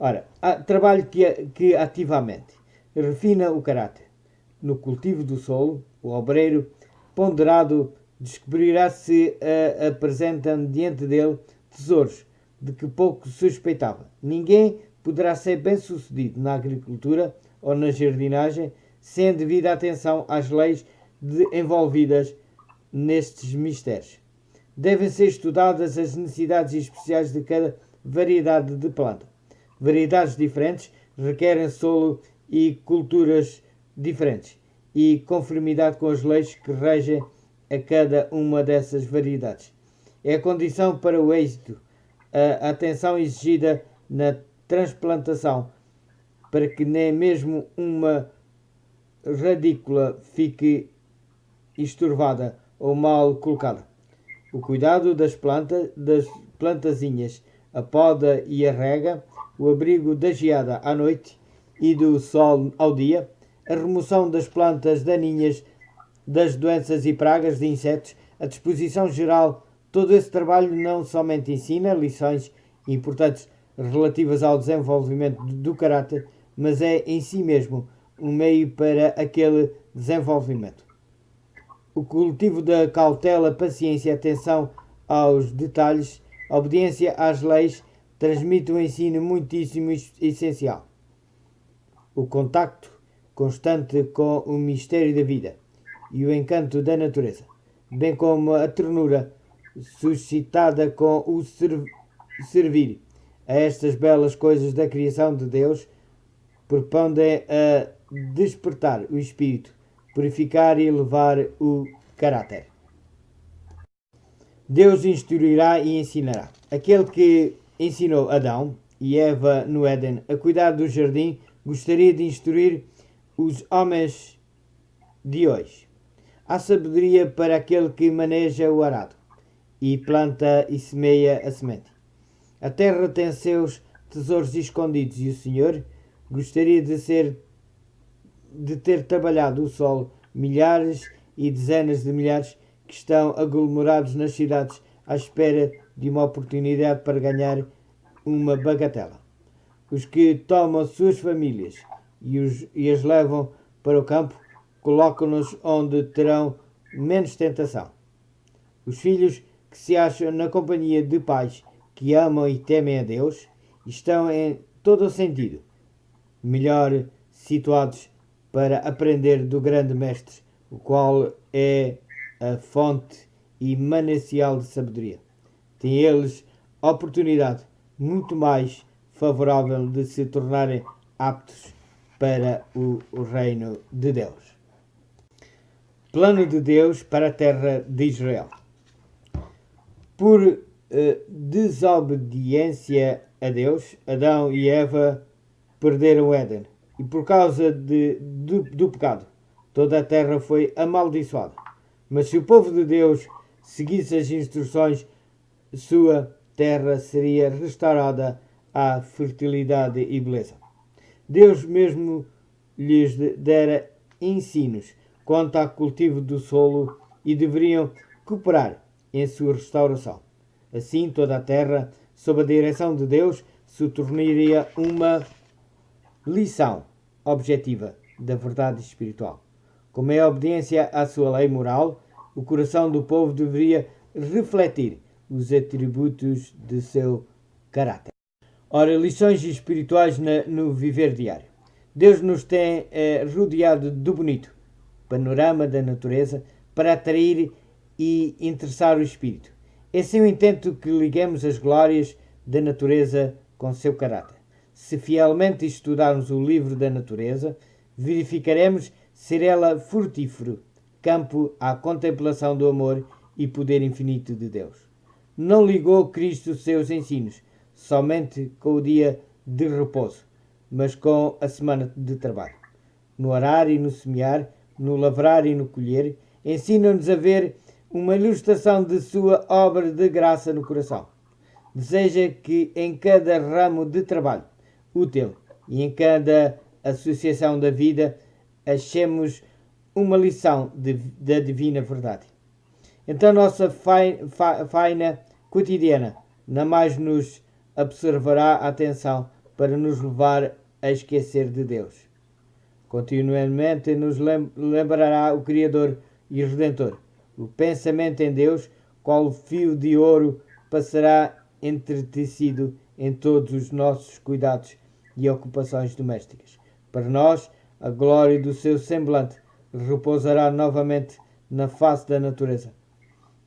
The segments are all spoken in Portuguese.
Ora, há trabalho que ativamente refina o caráter. No cultivo do solo, o obreiro ponderado descobrirá se apresentam diante dele tesouros de que pouco suspeitava. Ninguém poderá ser bem-sucedido na agricultura ou na jardinagem sem a devida atenção às leis envolvidas nestes mistérios. Devem ser estudadas as necessidades especiais de cada variedade de planta. Variedades diferentes requerem solo e culturas diferentes e conformidade com as leis que regem a cada uma dessas variedades. É a condição para o êxito, a atenção exigida na transplantação, para que nem mesmo uma radícula fique estorvada ou mal colocada. O cuidado das plantazinhas, a poda e a rega, o abrigo da geada à noite e do sol ao dia, a remoção das plantas daninhas, das doenças e pragas de insetos, a disposição geral, todo esse trabalho não somente ensina lições importantes relativas ao desenvolvimento do caráter, mas é em si mesmo um meio para aquele desenvolvimento. O cultivo da cautela, paciência e atenção aos detalhes, a obediência às leis, transmite um ensino muitíssimo essencial. O contacto constante com o mistério da vida e o encanto da natureza, bem como a ternura suscitada com o servir a estas belas coisas da criação de Deus, propõem a despertar o espírito, purificar e elevar o caráter. Deus instruirá e ensinará. Aquele que ensinou Adão e Eva no Éden a cuidar do jardim, gostaria de instruir os homens de hoje. Há sabedoria para aquele que maneja o arado e planta e semeia a semente. A terra tem seus tesouros escondidos e o Senhor gostaria de ter trabalhado o solo milhares e dezenas de milhares que estão aglomerados nas cidades à espera de uma oportunidade para ganhar uma bagatela. Os que tomam suas famílias e as levam para o campo colocam-nos onde terão menos tentação. Os filhos que se acham na companhia de pais que amam e temem a Deus estão em todo o sentido melhor situados para aprender do grande mestre, o qual é a fonte e manancial de sabedoria. Têm eles oportunidade muito mais favorável de se tornarem aptos para o reino de Deus. Plano de Deus para a terra de Israel. Por desobediência a Deus, Adão e Eva perderam o Éden. E por causa do pecado, toda a terra foi amaldiçoada. Mas se o povo de Deus seguisse as instruções, sua terra seria restaurada à fertilidade e beleza. Deus mesmo lhes dera ensinos quanto ao cultivo do solo e deveriam cooperar em sua restauração. Assim, toda a terra, sob a direção de Deus, se tornaria uma lição objetiva da verdade espiritual. Como é a obediência à sua lei moral, o coração do povo deveria refletir os atributos de seu caráter. Ora, lições espirituais no viver diário. Deus nos tem rodeado do bonito panorama da natureza para atrair e interessar o espírito. É seu intento que liguemos as glórias da natureza com seu caráter. Se fielmente estudarmos o livro da natureza, verificaremos ser ela frutífero, campo à contemplação do amor e poder infinito de Deus. Não ligou Cristo seus ensinos somente com o dia de repouso, mas com a semana de trabalho. No arar e no semear, no lavrar e no colher, ensina-nos a ver uma ilustração de sua obra de graça no coração. Deseja que em cada ramo de trabalho útil e em cada associação da vida achemos uma lição da divina verdade. Então nossa faina cotidiana não mais nos observará a atenção para nos levar a esquecer de Deus. Continuamente nos lembrará o Criador e o Redentor. O pensamento em Deus, qual fio de ouro, passará entretecido em todos os nossos cuidados e ocupações domésticas. Para nós, a glória do seu semblante repousará novamente na face da natureza.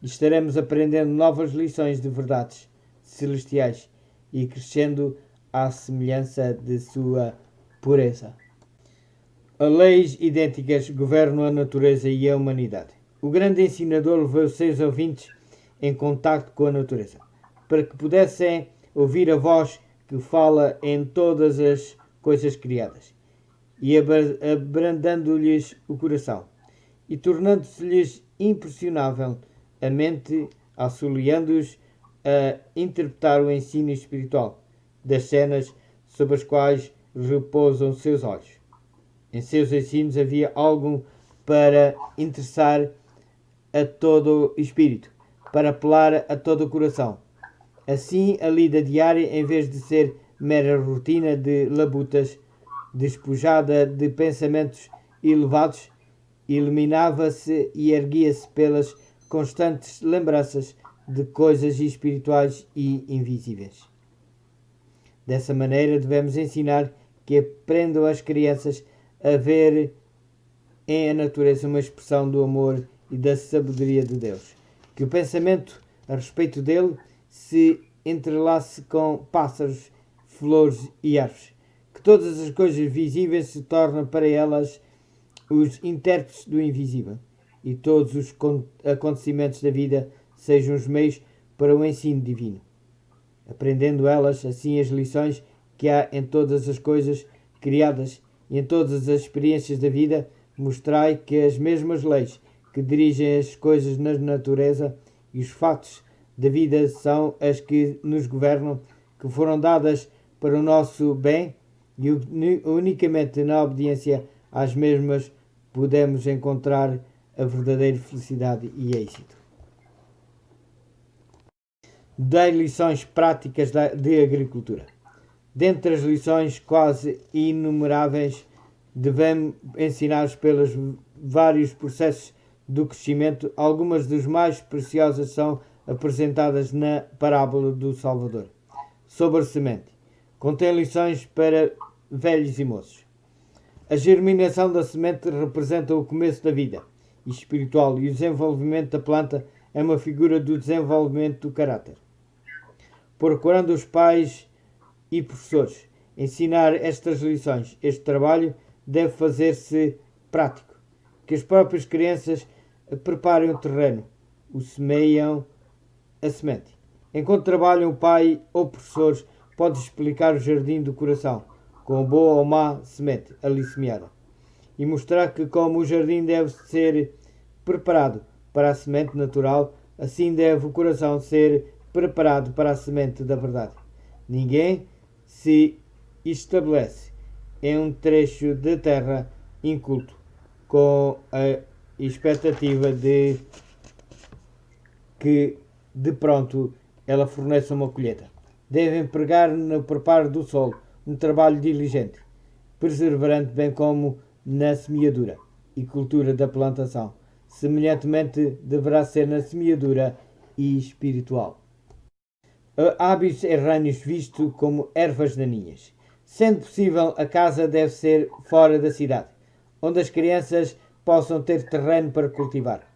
Estaremos aprendendo novas lições de verdades celestiais e crescendo à semelhança de sua pureza. As leis idênticas governam a natureza e a humanidade. O grande ensinador levou os seus ouvintes em contacto com a natureza, para que pudessem ouvir a voz que fala em todas as coisas criadas, e abrandando-lhes o coração, e tornando-se-lhes impressionável a mente, auxiliando-os a interpretar o ensino espiritual das cenas sobre as quais repousam seus olhos. Em seus ensinos havia algo para interessar a todo o espírito, para apelar a todo o coração. Assim, a lida diária, em vez de ser mera rotina de labutas, despojada de pensamentos elevados, iluminava-se e erguia-se pelas constantes lembranças de coisas espirituais e invisíveis. Dessa maneira, devemos ensinar que aprendam as crianças a ver em a natureza uma expressão do amor e da sabedoria de Deus. Que o pensamento a respeito dele se entrelace com pássaros, flores e árvores. Que todas as coisas visíveis se tornem para elas os intérpretes do invisível. E todos os acontecimentos da vida sejam os meios para o ensino divino. Aprendendo elas, assim, as lições que há em todas as coisas criadas e em todas as experiências da vida, mostrai que as mesmas leis que dirigem as coisas na natureza e os fatos da vida são as que nos governam, que foram dadas para o nosso bem, e unicamente na obediência às mesmas podemos encontrar a verdadeira felicidade e êxito. Dei lições práticas de agricultura. Dentre as lições quase inumeráveis, devemos ensinar pelos vários processos do crescimento. Algumas das mais preciosas são apresentadas na parábola do Salvador. Sobre a semente. Contém lições para velhos e moços. A germinação da semente representa o começo da vida espiritual, e o desenvolvimento da planta é uma figura do desenvolvimento do caráter. Procurando os pais e professores ensinar estas lições, este trabalho deve fazer-se prático. Que as próprias crianças preparem o terreno, o semeiam a semente. Enquanto trabalham, o pai ou professores pode explicar o jardim do coração, com boa ou má semente ali semeada, e mostrar que como o jardim deve ser preparado para a semente natural, assim deve o coração ser preparado para a semente da verdade. Ninguém se estabelece em um trecho de terra inculto com a expectativa de que de pronto ela forneça uma colheita. Deve empregar no preparo do solo um trabalho diligente, perseverante, bem como na semeadura e cultura da plantação. Semelhantemente, deverá ser na semeadura e espiritual. Hábitos errâneos vistos como ervas daninhas. Sendo possível, a casa deve ser fora da cidade, onde as crianças possam ter terreno para cultivar.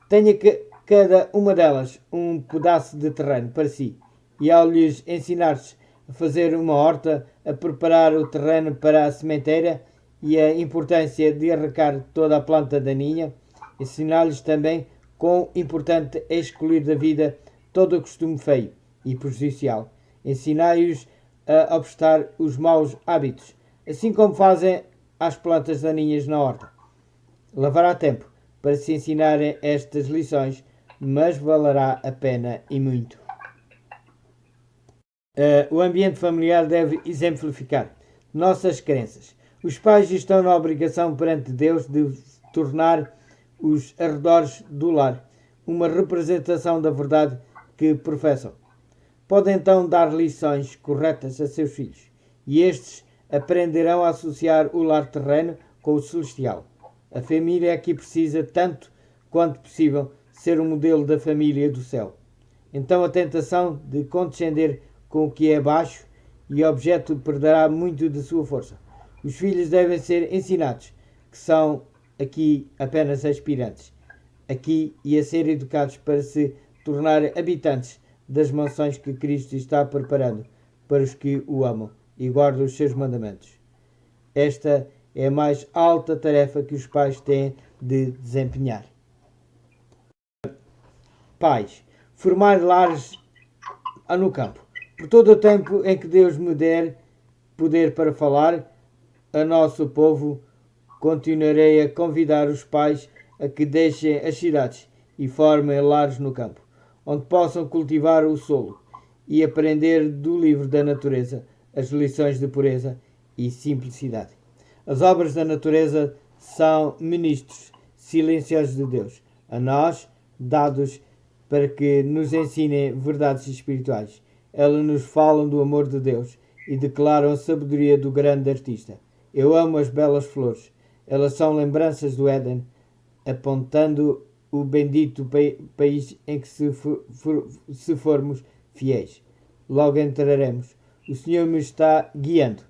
Tenha cada uma delas um pedaço de terreno para si, e ao lhes ensinar-se a fazer uma horta, a preparar o terreno para a sementeira e a importância de arrancar toda a planta daninha, ensinar-lhes também quão importante é excluir da vida todo o costume feio e prejudicial. Ensinai-os a obstar os maus hábitos, assim como fazem às plantas daninhas na horta. Levará tempo para se ensinarem estas lições, mas valerá a pena e muito. O ambiente familiar deve exemplificar nossas crenças. Os pais estão na obrigação perante Deus de tornar os arredores do lar uma representação da verdade que professam. Podem então dar lições corretas a seus filhos e estes aprenderão a associar o lar terreno com o celestial. A família aqui precisa, tanto quanto possível, ser um modelo da família do céu. Então a tentação de condescender com o que é baixo e objeto perderá muito de sua força. Os filhos devem ser ensinados, que são aqui apenas aspirantes, aqui e a ser educados para se tornar habitantes das mansões que Cristo está preparando para os que o amam e guardam os seus mandamentos. Esta é a mais alta tarefa que os pais têm de desempenhar. Pais, formar lares no campo. Por todo o tempo em que Deus me der poder para falar a nosso povo, continuarei a convidar os pais a que deixem as cidades e formem lares no campo, onde possam cultivar o solo e aprender do livro da natureza as lições de pureza e simplicidade. As obras da natureza são ministros silenciosos de Deus, a nós dados para que nos ensinem verdades espirituais. Elas nos falam do amor de Deus e declaram a sabedoria do grande artista. Eu amo as belas flores. Elas são lembranças do Éden, apontando o bendito país em que se formos fiéis. Logo entraremos. O Senhor me está guiando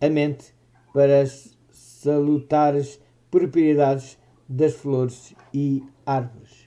a mente para as salutares propriedades das flores e árvores.